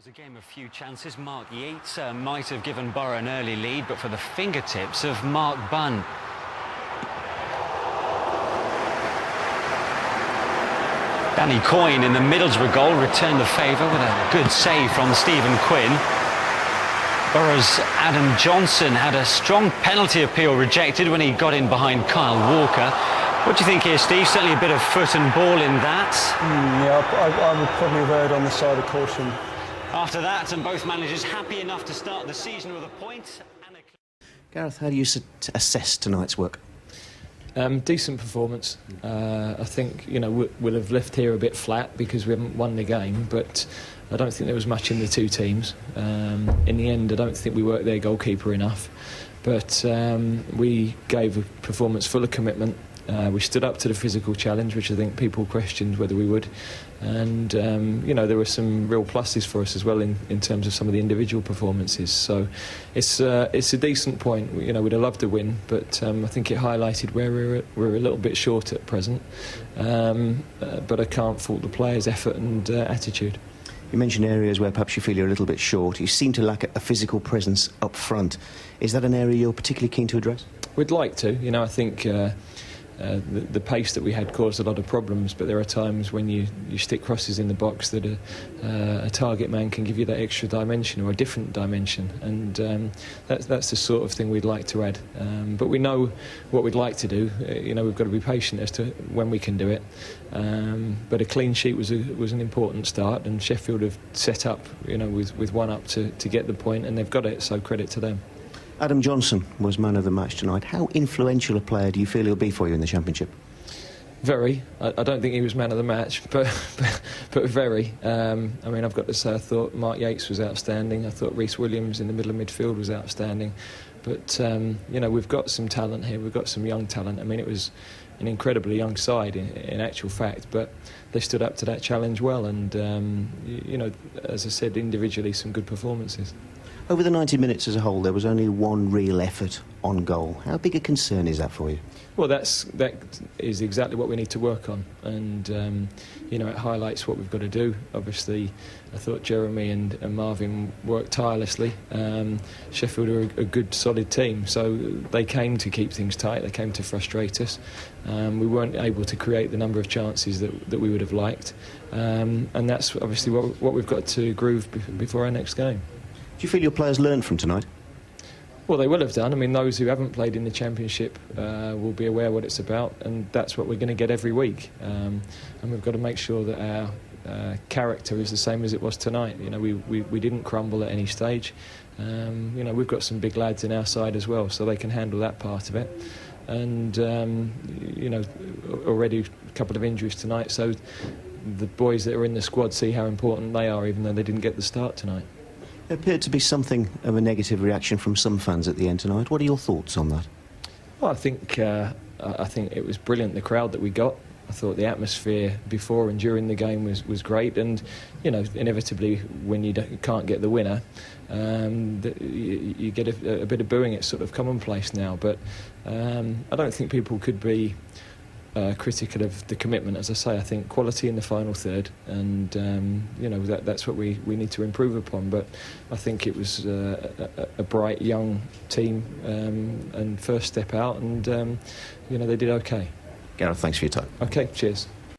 was a game of few chances. Mark Yates might have given Boro an early lead, but for the fingertips of Mark Bunn. Danny Coyne in the Middlesbrough goal returned the favour with a good save from Stephen Quinn. Boro's Adam Johnson had a strong penalty appeal rejected when he got in behind Kyle Walker. What do you think here, Steve? Certainly a bit of foot and ball in that. Yeah, I would probably have erred on the side of caution. After that, and both managers happy enough to start the season with a point. Gareth, how do you assess tonight's work? Decent performance. I think we'll have left here a bit flat because we haven't won the game, but I don't think there was much in the two teams. In the end, I don't think we worked their goalkeeper enough, but we gave a performance full of commitment. We stood up to the physical challenge, which I think people questioned whether we would, and there were some real pluses for us as well in terms of some of the individual performances. So it's a decent point. We'd have loved to win, but I think it highlighted where we're a little bit short at present. But I can't fault the players' effort and attitude. You mentioned areas where perhaps you feel you're a little bit short. You seem to lack a physical presence up front. Is that an area you're particularly keen to address? We'd like to. I think the pace that we had caused a lot of problems, but there are times when you stick crosses in the box that a target man can give you that extra dimension or a different dimension, and that's the sort of thing we'd like to add. But we know what we'd like to do. We've got to be patient as to when we can do it. But a clean sheet was an important start, and Sheffield have set up with one up to get the point, and they've got it, so credit to them. Adam Johnson was man of the match tonight. How influential a player do you feel he'll be for you in the Championship? Very. I don't think he was man of the match, but very. I've got to say, I thought Mark Yates was outstanding. I thought Rhys Williams in the middle of midfield was outstanding. But, we've got some talent here. We've got some young talent. It was an incredibly young side in actual fact, but they stood up to that challenge well. And, as I said, individually, some good performances. Over the 90 minutes as a whole, there was only one real effort on goal. How big a concern is that for you? Well, that is exactly what we need to work on, and it highlights what we've got to do. Obviously, I thought Jeremy and Marvin worked tirelessly. Sheffield are a good, solid team, so they came to keep things tight. They came to frustrate us. We weren't able to create the number of chances that we would have liked, and that's obviously what we've got to groove before our next game. Do you feel your players learned from tonight? Well, they will have done. Those who haven't played in the Championship will be aware what it's about, and that's what we're going to get every week. And we've got to make sure that our character is the same as it was tonight. We didn't crumble at any stage. We've got some big lads in our side as well, so they can handle that part of it. And, already a couple of injuries tonight, so the boys that are in the squad see how important they are, even though they didn't get the start tonight. There appeared to be something of a negative reaction from some fans at the end tonight. What are your thoughts on that? Well, I think it was brilliant, the crowd that we got. I thought the atmosphere before and during the game was great, and inevitably when you can't get the winner, you get a bit of booing. It's sort of commonplace now, but I don't think people could be critical of the commitment. As I say, I think quality in the final third, and that's what we need to improve upon. But I think it was a bright young team and first step out, and they did okay. Gareth, thanks for your time. Okay, cheers.